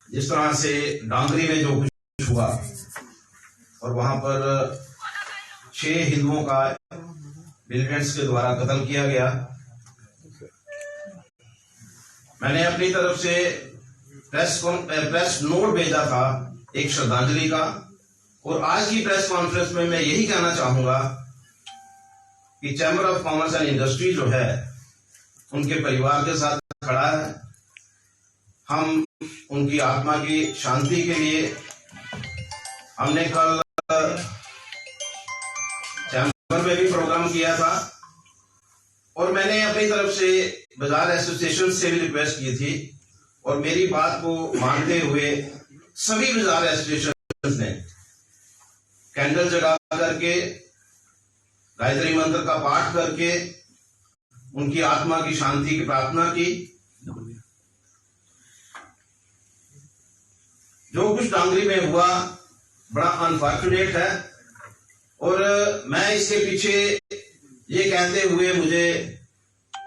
जिस तरह से डांगरी में जो कुछ हुआ और वहां पर 6 हिंदुओं का मिलिटेंट्स के द्वारा कत्ल किया गया, मैंने अपनी तरफ से प्रेस नोट भेजा था एक श्रद्धांजलि का। और आज की प्रेस कॉन्फ्रेंस में मैं यही कहना चाहूंगा कि chamber of commerce and industry जो है उनके परिवार के साथ खड़ा है। हम उनकी आत्मा की शांति के लिए हमने कल चैम्बर में भी प्रोग्राम किया था और मैंने अपनी तरफ से बाजार एसोसिएशन से भी रिक्वेस्ट की थी और मेरी बात को मानते हुए सभी बाजार एसोसिएशन ने कैंडल जगा करके गायत्री मंत्र का पाठ करके उनकी आत्मा की शांति की प्रार्थना की। जो कुछ डांगरी में हुआ बड़ा अनफॉर्चुनेट है और मैं इसके पीछे ये कहते हुए मुझे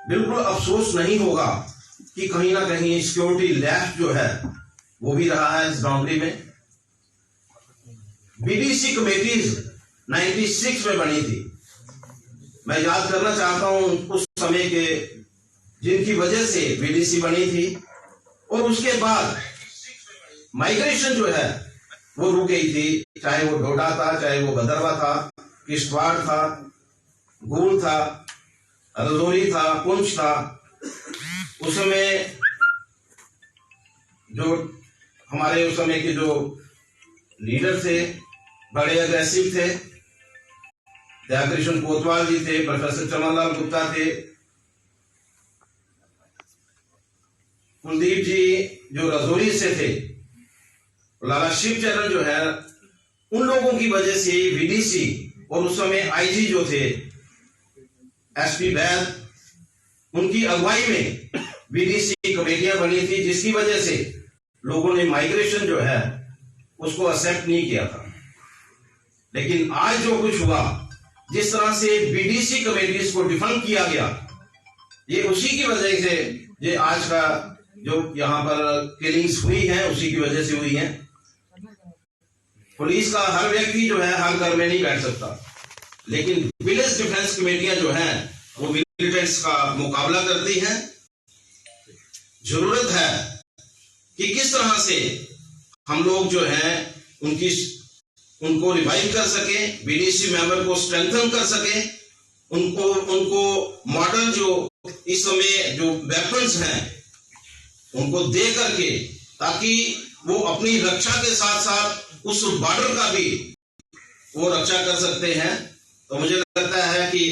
बिल्कुल अफसोस नहीं होगा कि कहीं ना कहीं सिक्योरिटी लैप्स जो है वो भी रहा है इस डांगरी में। बीडीसी कमेटीज 96 में बनी थी। मैं याद करना चाहता हूं उस समय के जिनकी वजह से बीडीसी बनी थी और उसके बाद माइग्रेशन जो है वो रुक गई थी, चाहे वो डोडा था, चाहे वो गदरवा था, किश्तवाड़ था, गूल था, रजौरी था, पुंछ था। उस समय जो हमारे उस समय के जो लीडर थे बड़े अग्रेसिव थे। दयाकृष्ण कोतवाल जी थे, प्रोफेसर चमनलाल गुप्ता थे, कुलदीप जी जो रजौरी से थे, लाला शिवचरण जो है, उन लोगों की वजह से बीडीसी और उस समय आईजी जो थे एसपी वैद, उनकी अगुवाई में बीडीसी कमेटियां बनी थी, जिसकी वजह से लोगों ने माइग्रेशन जो है उसको एक्सेप्ट नहीं किया था। लेकिन आज जो कुछ हुआ, जिस तरह से बीडीसी कमेटीज को डिफंड किया गया, ये उसी की वजह से ये आज का जो यहाँ पर किलिंग्स हुई हैं उसी की वजह से हुई हैं। पुलिस का हर व्यक्ति जो है हर घर में नहीं बैठ सकता, लेकिन विलेज डिफेंस कमेटियां जो हैं वो मिलिटेंट्स का मुकाबला करती हैं। जरूरत है कि किस तरह से हम लोग जो हैं उनको रिवाइव कर सके, बीडीसी मेंबर को स्ट्रेंथन कर सके, उनको मॉडर्न जो इस समय जो वेपन्स हैं उनको दे करके, ताकि वो अपनी रक्षा के साथ साथ उस बॉर्डर का भी वो रक्षा कर सकते हैं। तो मुझे लगता है कि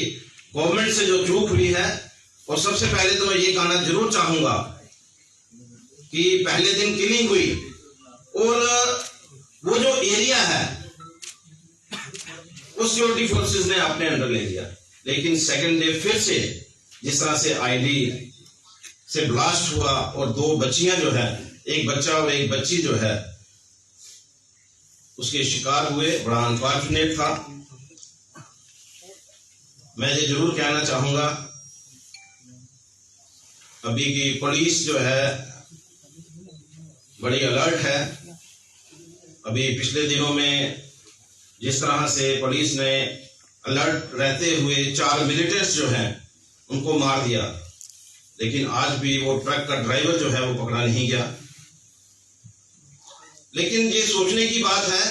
गवर्नमेंट से जो चूक हुई है, और सबसे पहले तो मैं ये कहना जरूर चाहूंगा कि पहले दिन किलिंग हुई और वो जो एरिया है वो सिक्योरिटी फोर्सेस ने अपने अंडर ले लिया, लेकिन सेकंड डे फिर से जिस तरह से आईडी से ब्लास्ट हुआ और 2 बच्चियां जो है, एक बच्चा और एक बच्ची जो है उसके शिकार हुए, बड़ा अनफॉर्चुनेट था। मैं ये जरूर कहना चाहूंगा अभी की पुलिस जो है बड़ी अलर्ट है। अभी पिछले दिनों में जिस तरह से पुलिस ने अलर्ट रहते हुए 4 मिलिटेंट्स जो हैं उनको मार दिया, लेकिन आज भी वो ट्रक का ड्राइवर जो है वो पकड़ा नहीं गया। लेकिन ये सोचने की बात है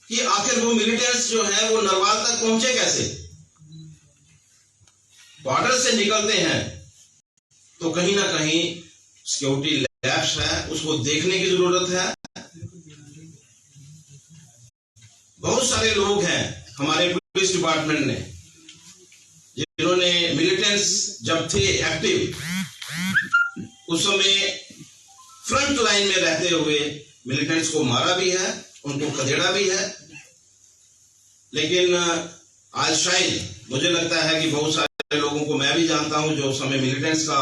कि आखिर वो मिलिटेंट्स जो है वो नरवाल तक पहुंचे कैसे। बॉर्डर से निकलते हैं तो कहीं ना कहीं सिक्योरिटी लैप्स है, उसको देखने की जरूरत है। बहुत सारे लोग हैं हमारे पुलिस डिपार्टमेंट ने जिन्होंने मिलिटेंट्स जब थे एक्टिव उस समय फ्रंट लाइन में रहते हुए मिलिटेंट्स को मारा भी है, उनको खदेड़ा भी है। लेकिन आज शायद मुझे लगता है कि बहुत सारे लोगों को मैं भी जानता हूं जो उस समय मिलिटेंट्स का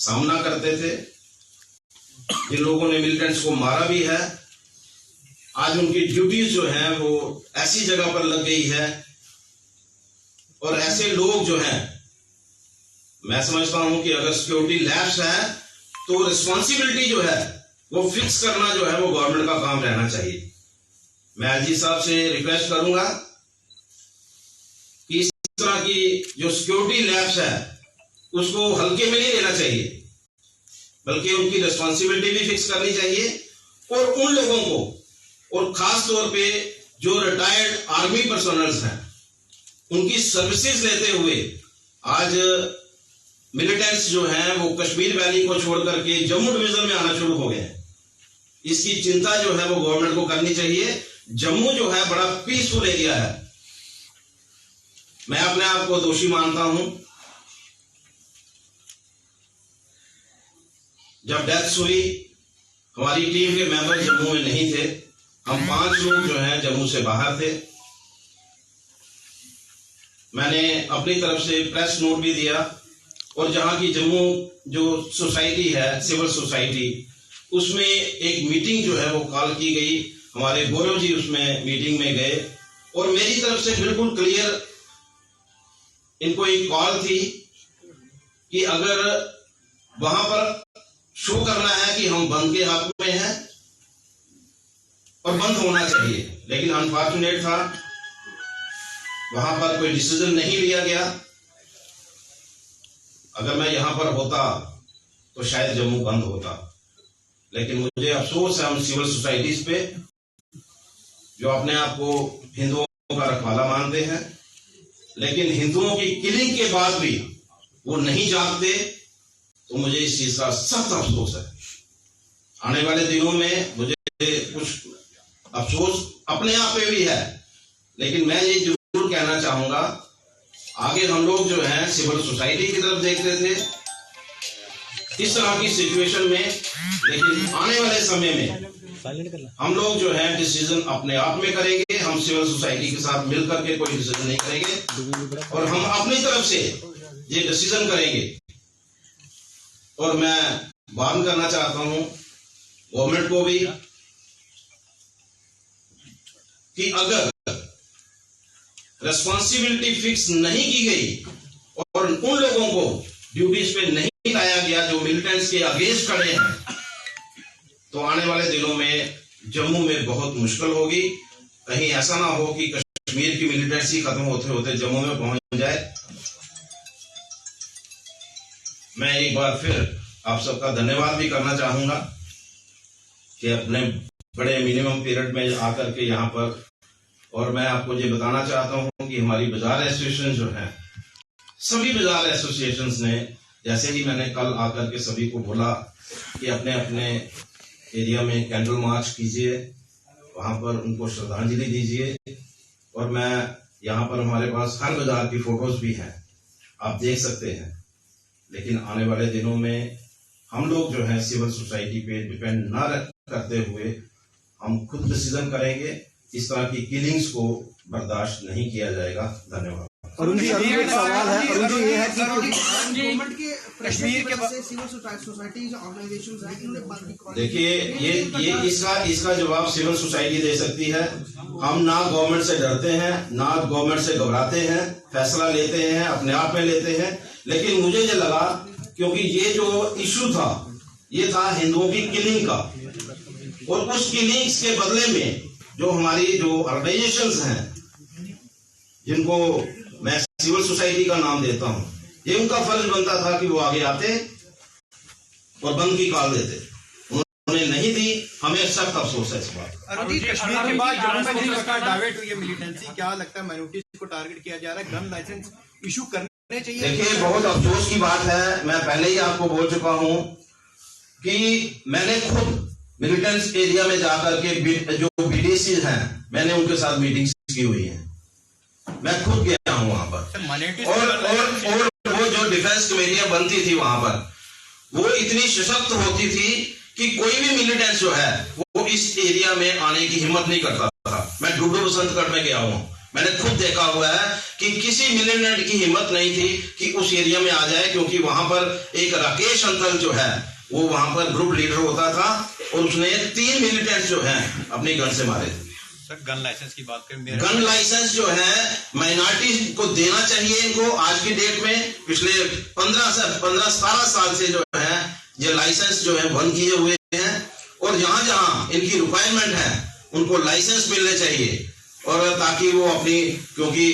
सामना करते थे, जिन लोगों ने मिलिटेंट्स को मारा भी है, आज उनकी ड्यूटीज जो हैं वो ऐसी जगह पर लग गई है। और ऐसे लोग जो हैं, मैं समझता हूं कि अगर सिक्योरिटी लैप्स है तो रिस्पॉन्सिबिलिटी जो है वो फिक्स करना जो है वो गवर्नमेंट का काम रहना चाहिए। मैं आईजी साहब से रिक्वेस्ट करूंगा कि इस तरह की जो सिक्योरिटी लैब्स है उसको हल्के में नहीं लेना चाहिए, बल्कि उनकी रिस्पॉन्सिबिलिटी भी फिक्स करनी चाहिए। और उन लोगों को, और खास तौर पे जो रिटायर्ड आर्मी पर्सनल्स हैं, उनकी सर्विसेज लेते हुए आज मिलिटेंट्स जो हैं वो कश्मीर वैली को छोड़ करके जम्मू डिवीजन में आना शुरू हो गए हैं। इसकी चिंता जो है वो गवर्नमेंट को करनी चाहिए। जम्मू जो है बड़ा पीसफुल एरिया है। मैं अपने आप को दोषी मानता हूं। जब डेथ हुई, हमारी टीम के मेंबर जम्मू में नहीं थे। हम 5 लोग जो हैं जम्मू से बाहर थे। मैंने अपनी तरफ से प्रेस नोट भी दिया, और जहां की जम्मू जो सोसाइटी है, सिविल सोसाइटी, उसमें एक मीटिंग जो है वो कॉल की गई। हमारे गौरव जी उसमें मीटिंग में गए, और मेरी तरफ से बिल्कुल क्लियर इनको एक कॉल थी कि अगर वहां पर शो करना है कि हम बंद के हक में हैं और बंद होना चाहिए, लेकिन अनफॉर्चुनेट था वहां पर कोई डिसीजन नहीं लिया गया। अगर मैं यहां पर होता तो शायद जम्मू बंद होता, लेकिन मुझे अफसोस है उन सिविल सोसाइटीज पे जो अपने आप को हिंदुओं का रखवाला मानते हैं, लेकिन हिंदुओं की किलिंग के बाद भी वो नहीं जागते। तो मुझे इस चीज का सख्त अफसोस है। आने वाले दिनों में मुझे कुछ अफसोस अपने आप पे भी है, लेकिन मैं ये जरूर कहना चाहूंगा, आगे हम लोग जो है सिविल सोसाइटी की तरफ देखते थे इस तरह की सिचुएशन में, लेकिन आने वाले समय में हम लोग जो है डिसीजन अपने आप में करेंगे। हम सिविल सोसाइटी के साथ मिलकर के कोई डिसीजन नहीं करेंगे, और हम अपनी तरफ से ये डिसीजन करेंगे। और मैं वार्न करना चाहता हूं गवर्नमेंट को भी कि अगर रिस्पॉन्सिबिलिटी फिक्स नहीं की गई और उन लोगों को ड्यूटीज पे नहीं लाया गया जो मिलिटेंट्स के अगेंस्ट खड़े हैं, तो आने वाले दिनों में जम्मू में बहुत मुश्किल होगी। कहीं ऐसा ना हो कि कश्मीर की मिलिटेंसी खत्म होते होते जम्मू में पहुंच जाए। मैं एक बार फिर आप सबका धन्यवाद भी करना चाहूंगा कि अपने बड़े मिनिमम पीरियड में आकर के यहाँ पर, और मैं आपको ये बताना चाहता हूँ कि हमारी बाजार एसोसिएशन जो है, सभी बाजार एसोसिएशन ने, जैसे ही मैंने कल आकर के सभी को बोला कि अपने अपने एरिया में कैंडल मार्च कीजिए, वहां पर उनको श्रद्धांजलि दीजिए। और मैं यहाँ पर हमारे पास हर बाजार की फोटोज भी हैं, आप देख सकते हैं। लेकिन आने वाले दिनों में हम लोग जो है सिविल सोसाइटी पे डिपेंड ना करते हुए हम खुद डिसीजन करेंगे। इस तरह की किलिंग्स को बर्दाश्त नहीं किया जाएगा। धन्यवाद। अरुण जी, एक सवाल है। अरुण जी, ये है कि गवर्नमेंट के कश्मीर के सिविल सोसाइटी ऑर्गेनाइजेशंस हैं, इन्होंने बंद की। देखिए, ये इसका जवाब सिविल सोसाइटी दे सकती है। हम ना गवर्नमेंट से डरते हैं, ना गवर्नमेंट से घबराते हैं, फैसला लेते हैं, अपने आप में लेते हैं। लेकिन मुझे ये लगा, क्योंकि ये जो इशू था ये था हिंदुओं की किलिंग का, और उस किलिंग्स के बदले में जो हमारी जो ऑर्गेनाइजेशंस हैं, जिनको मैं सिविल सोसाइटी का नाम देता हूं, ये उनका फर्ज बनता था कि वो आगे आते और बंद की कॉल देते। उन्होंने नहीं दी। हमें सख्त अफसोस है इस बात। कश्मीर के बाद जम्मू में जिस प्रकार डाइवर्ट हुई है मिलिटेंसी, क्या लगता है माइनॉरिटीज को टारगेट किया जा रहा है? गन लाइसेंस इशू करने चाहिए? देखिए, बहुत अफसोस की बात है। मैं पहले ही आपको बोल चुका हूं कि मैंने खुद मिलिटेंट्स एरिया में जाकर के जो बीडीसी हैं, मैंने उनके साथ मीटिंग की हुई है। मैं खुद गया हूं वहां पर, और वो जो डिफेंस कमेटियां बनती थी वहां पर, वो इतनी सशक्त होती थी कि कोई भी मिलिटेंट जो है वो इस एरिया में आने की हिम्मत नहीं करता था। मैं डुड्डू बसंतगढ़ में गया हूं, मैंने खुद देखा हुआ है कि किसी मिलिटेंट की हिम्मत नहीं थी कि उस एरिया में आ जाए, क्योंकि वहां पर एक राकेश अंकल जो है वो वहां पर ग्रुप लीडर होता था, और उसने 3 मिलिटेंट जो हैं अपनी गन से मारे थे। सर, गन लाइसेंस की बात करें, गन लाइसेंस जो है माइनॉरिटी को देना चाहिए। इनको आज की डेट में पिछले 15-17 साल से जो है ये लाइसेंस जो है बंद किए हुए हैं, तरह इनकी रिक्वायरमेंट है उनको लाइसेंस मिलने चाहिए, और ताकि वो अपनी, क्योंकि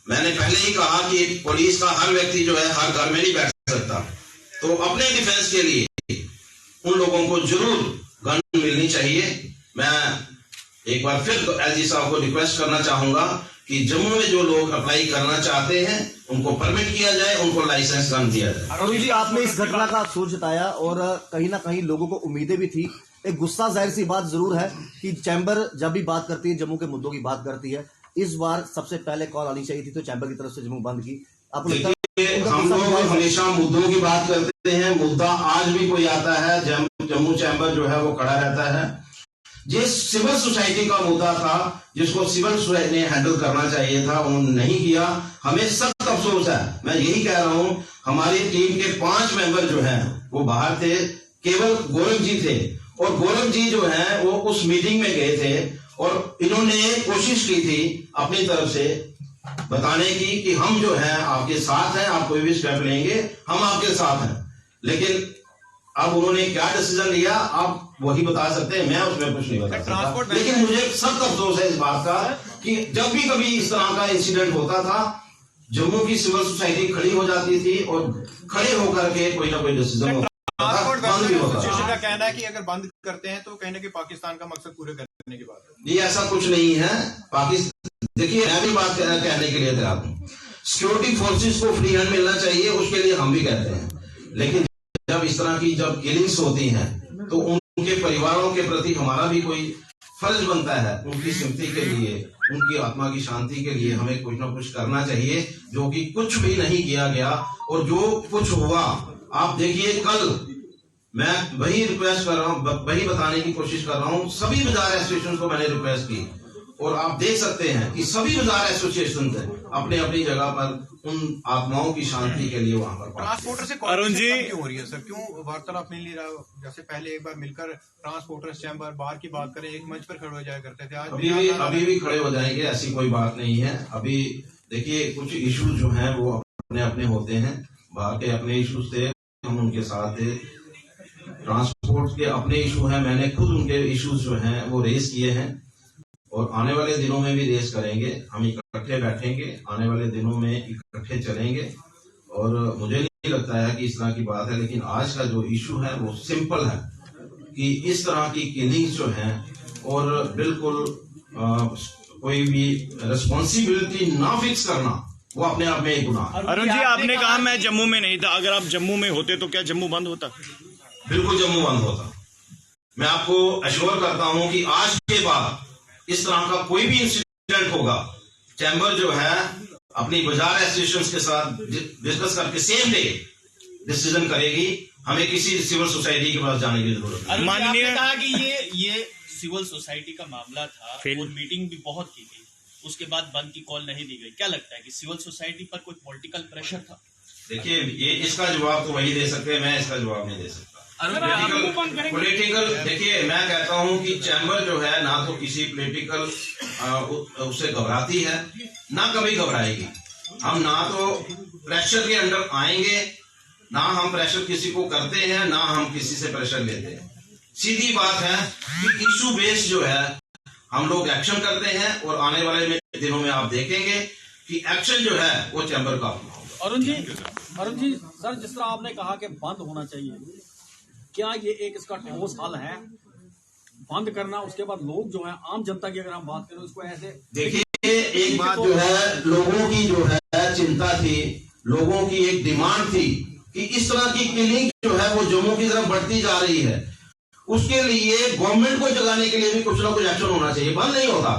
मैंने पहले ही कहा कि पुलिस का हर व्यक्ति जो है हर घर में नहीं बैठ सकता, तो अपने डिफेंस के लिए उन लोगों को जरूर गन मिलनी चाहिए। मैं एक बार फिर एलजी साहब को रिक्वेस्ट करना चाहूंगा कि जम्मू में जो लोग अप्लाई करना चाहते हैं उनको परमिट किया जाए, उनको लाइसेंस गन दिया जाए। अरुण जी, आपने इस घटना का अफसोस जताया और कहीं ना कहीं लोगों को उम्मीदें भी थी। एक गुस्सा जाहिर सी बात जरूर है कि चैम्बर जब भी बात करती है जम्मू के मुद्दों की बात करती है, इस बार सबसे पहले कॉल आनी चाहिए थी तो चैम्बर की तरफ से जम्मू बंद की। आपको लगता है हम लोग हमेशा मुद्दों की बात करते हैं, मुद्दा आज भी कोई आता है जम्मू चैम्बर जो है वो खड़ा रहता है। जिस सिविल सोसाइटी का मुद्दा था, जिसको सिविल सोसाइटी ने हैंडल करना चाहिए था, उन्होंने नहीं किया। हमें सख्त अफसोस है। मैं यही कह रहा हूं, हमारी टीम के 5 मेंबर जो हैं वो बाहर थे, केवल गौरव जी थे, और गौरव जी जो हैं वो उस मीटिंग में गए थे और इन्होंने कोशिश की थी अपनी तरफ से बताने की कि हम जो हैं आपके साथ हैं, आप कोई भी स्टेप लेंगे हम आपके साथ हैं। लेकिन अब उन्होंने क्या डिसीजन लिया आप वही बता सकते हैं, मैं उसमें कुछ नहीं बता सकता। लेकिन मुझे सख्त अफसोस है इस बात का कि जब भी कभी इस तरह का इंसिडेंट होता था, जम्मू की सिविल सोसाइटी खड़ी हो जाती थी और खड़े होकर के कोई ना कोई डिसीजन ट्रांसपोर्ट एसोसिएशन का कहना है कि अगर बंद करते हैं तो कहने के पाकिस्तान का मकसद पूरे करने की बात है। ये ऐसा कुछ नहीं है। पाकिस्तान, देखिए मैं भी बात कहने के लिए तैयार हूँ, सिक्योरिटी फोर्सेस को फ्री हैंड मिलना चाहिए, उसके लिए हम भी कहते हैं। लेकिन जब इस तरह की जब किलिंग्स होती हैं तो उनके परिवारों के प्रति हमारा भी कोई फर्ज बनता है, उनकी सिंपैथी के लिए, उनकी आत्मा की शांति के लिए हमें कुछ ना कुछ करना चाहिए, जो कि कुछ भी नहीं किया गया। और जो कुछ हुआ आप देखिए, कल मैं वही रिक्वेस्ट कर रहा हूँ, वही बताने की कोशिश कर रहा हूँ, सभी बाजार एसोसिएशन को मैंने रिक्वेस्ट की और आप देख सकते हैं कि सभी बाजार एसोसिएशन अपने अपनी जगह पर उन आत्माओं की शांति के लिए वहां पर। ट्रांसपोर्टर से अरुण जी क्यों हो रही है सर, क्यों वार्तालाप नहीं ले रहा? जैसे पहले एक बार मिलकर ट्रांसपोर्टर्स चैम्बर बाहर की बात करें, एक मंच पर खड़े हो जाया करते थे, आज अभी भी खड़े हो जाएंगे, ऐसी कोई बात नहीं है। अभी देखिए कुछ इश्यूज जो हैं वो अपने अपने होते हैं, बाहर के अपने इश्यूज थे, हम उनके साथ थे। ट्रांसपोर्ट के अपने इशू हैं, मैंने खुद उनके इश्यूज जो हैं वो रेस किए हैं और आने वाले दिनों में भी रेस करेंगे। हम इकट्ठे बैठेंगे, आने वाले दिनों में इकट्ठे चलेंगे और मुझे नहीं लगता है कि इस तरह की बात है। लेकिन आज का जो इशू है वो सिंपल है कि इस तरह की किलिंग्स जो हैं और बिल्कुल कोई भी रिस्पॉन्सिबिलिटी ना फिक्स करना वो अपने आप में एक गुनाह है। अरुण जी, आपने कहा मैं जम्मू में नहीं था, अगर आप जम्मू में होते तो क्या जम्मू बंद होता? बिल्कुल जम्मू बंद होता। मैं आपको अश्योर करता हूं कि आज के बाद इस तरह का कोई भी इंसिडेंट होगा, चैम्बर जो है अपनी बाजार एसोसिएशन के साथ डिस्कस करके सेम डे डिसीजन करेगी। हमें किसी सिविल सोसाइटी के पास जाने की जरूरत नहीं। माननीय आपने कहा कि ये सिविल सोसाइटी का मामला था और मीटिंग भी बहुत की गई, उसके बाद बंद की कॉल नहीं दी गई। क्या लगता है कि सिविल सोसाइटी पर कोई पॉलिटिकल प्रेशर था? देखिए ये इसका जवाब तो वही दे सकते हैं, मैं इसका जवाब नहीं दे सकता। पॉलिटिकल देखिए मैं कहता हूं कि चैम्बर जो है ना तो किसी पॉलिटिकल उससे घबराती है ना कभी घबराएगी। हम ना तो प्रेशर के अंडर आएंगे, ना हम प्रेशर किसी को करते हैं, ना हम किसी से प्रेशर लेते हैं। सीधी बात है कि इशू बेस्ड जो है हम लोग एक्शन करते हैं और आने वाले दिनों में आप देखेंगे कि एक्शन जो है वो चैम्बर का अपना होगा। अरुण जी सर, जिस तरह आपने कहा कि बंद होना चाहिए, क्या ये एक इसका ठोस हल है बंद करना? उसके बाद लोग जो है आम जनता की अगर हम बात करें उसको ऐसे देखिए, एक बात जो है लोगों की जो है चिंता थी, लोगों की एक डिमांड थी कि इस तरह की किलिंग जो है वो जम्मू की तरफ बढ़ती जा रही है। उसके लिए गवर्नमेंट को जगाने के लिए भी कुछ ना कुछ एक्शन होना चाहिए। बंद नहीं होता,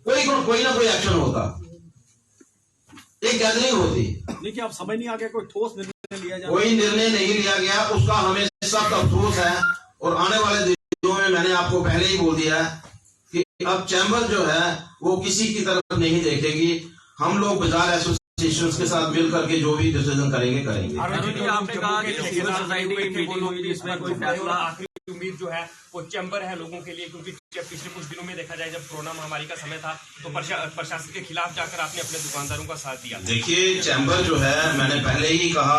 कोई ना कोई एक्शन होता, एक गैदरिंग होती। देखिए आप समझ नहीं आ गया कोई ठोस निर्णय लिया जाए? कोई निर्णय नहीं लिया गया, उसका हमें सख्त अफसोस है। और आने वाले दिनों में मैंने आपको पहले ही बोल दिया कि अब चैम्बर जो है वो किसी की तरफ नहीं देखेगी। हम लोग बाजार एसोसिएशन के साथ मिल करके जो भी डिसीजन करेंगे। आपने कहा कि सिविल सोसाइटी की मीटिंग हुई जिसमें कोई फैसला उम्मीद जो है वो चैम्बर है लोगों के लिए, क्योंकि जब पिछले कुछ दिनों में देखा जाए जब कोरोना महामारी का समय था तो प्रशासन के खिलाफ जाकर आपने अपने दुकानदारों का साथ दिया। देखिए, चैम्बर जो है, मैंने पहले ही कहा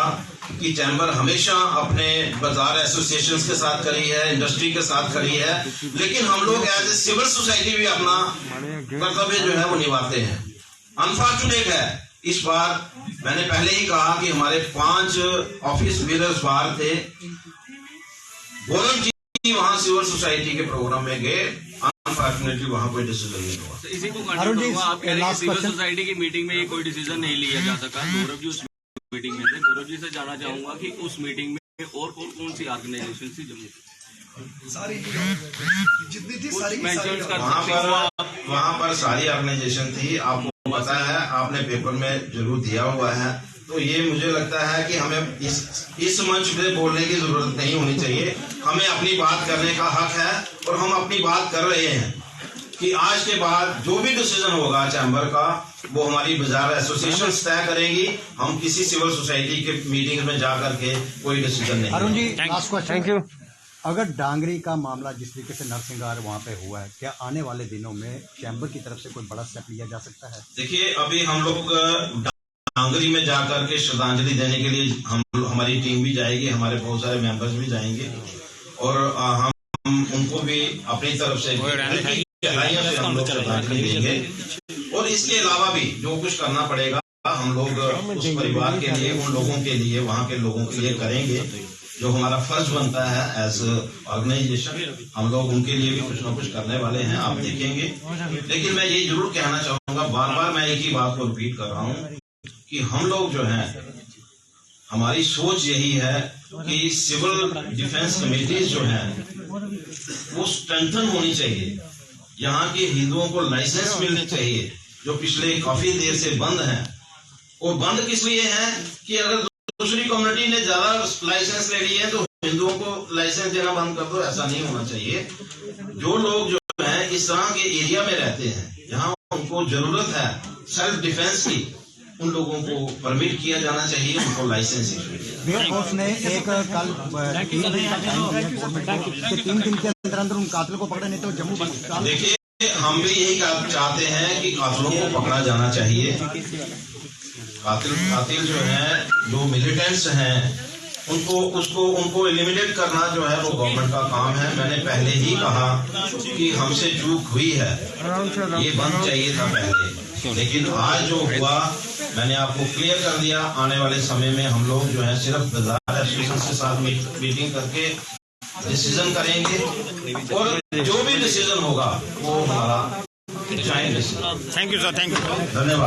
कि चैम्बर हमेशा अपने बाजार एसोसिएशंस के साथ खड़ी है, इंडस्ट्री के साथ खड़ी है, लेकिन हम लोग एज ए सिविल सोसाइटी भी अपना कर्तव्य जो है वो निभाते हैं। अनफॉर्चुनेट है इस बार, मैंने पहले ही कहा कि हमारे 5 ऑफिस बेरर्स बाहर थे, गौरव जी वहां सिविल सोसाइटी के प्रोग्राम में गए, अनफॉर्चुनेटली वहां कोई डिसीजन नहीं हुआ। इसी को कंटिन्यू होगा, आप कह रहे हैं सिविल सोसाइटी की मीटिंग में ये कोई डिसीजन नहीं लिया जा सका। गौरव जी उस मीटिंग में थे, गौरव जी से जानना चाहूंगा कि उस मीटिंग में और कौन सी ऑर्गेनाइजेशन थी जम्मू सारी जितनी थी सारी वहाँ पर सारी ऑर्गेनाइजेशन थी। आपको पता है, आपने पेपर में जरूर दिया हुआ है, तो ये मुझे लगता है कि हमें इस मंच पे बोलने की जरूरत नहीं होनी चाहिए। हमें अपनी बात करने का हक है और हम अपनी बात कर रहे हैं कि आज के बाद जो भी डिसीजन होगा चैम्बर का, वो हमारी बाजार एसोसिएशन तय करेंगी। हम किसी सिविल सोसाइटी के मीटिंग में जाकर के कोई डिसीजन नहीं। Arun ji, last question. Thank you. अगर डांगरी का मामला जिस तरीके से नरसिंहार वहाँ पे हुआ है, क्या आने वाले दिनों में चैम्बर की तरफ से कोई बड़ा स्टेप लिया जा सकता है? देखिए, अभी हम लोग डांगरी में जाकर के श्रद्धांजलि देने के लिए हमारी टीम भी जाएगी, हमारे बहुत सारे मेंबर्स भी जाएंगे और हम उनको भी अपनी तरफ से गहराइयों से हम लोग श्रद्धांजलि देंगे। और इसके अलावा भी जो कुछ करना पड़ेगा हम लोग उस परिवार के लिए, उन लोगों के लिए, वहाँ के लोगों के लिए करेंगे। जो हमारा फर्ज बनता है एज ऑर्गेनाइजेशन, हम लोग उनके लिए भी कुछ ना कुछ करने वाले हैं, आप देखेंगे। लेकिन मैं ये जरूर कहना चाहूंगा, बार बार मैं एक ही बात को रिपीट कर रहा हूँ कि हम लोग जो हैं, हमारी सोच यही है कि सिविल डिफेंस कमेटीज जो हैं वो स्ट्रेंथन होनी चाहिए। यहाँ के हिंदुओं को लाइसेंस मिलने चाहिए जो पिछले काफी देर से बंद हैं। और बंद किस लिए हैं कि अगर दूसरी कम्युनिटी ने ज्यादा लाइसेंस ले लिए हैं तो हिंदुओं को लाइसेंस देना बंद कर दो, ऐसा नहीं होना चाहिए। जो लोग जो है इस तरह के एरिया में रहते हैं, यहाँ उनको जरूरत है सेल्फ डिफेंस की, उन लोगों को परमिट किया जाना चाहिए, उनको लाइसेंस एयरफोर्स ने एक कल 3 दिन का टाइम दिया गवर्नमेंट को कि 3 दिन के अंदर अंदर उन कातिलों को पकड़े, नहीं तो जम्मू। देखिए, हम भी यही चाहते हैं कि कातिलों को पकड़ा जाना चाहिए। कातिल जो है, जो मिलिटेंट्स हैं, उनको एलिमिनेट करना जो है वो गवर्नमेंट का काम है। मैंने पहले ही कहा कि हमसे चूक हुई है, ये बंद चाहिए था पहले, लेकिन आज जो हुआ मैंने आपको क्लियर कर दिया। आने वाले समय में हम लोग जो है सिर्फ बाजार एसोसिएशन के साथ मीटिंग करके डिसीजन करेंगे और जो भी डिसीजन होगा वो हमारा joint decision. Thank you sir, thank you, धन्यवाद।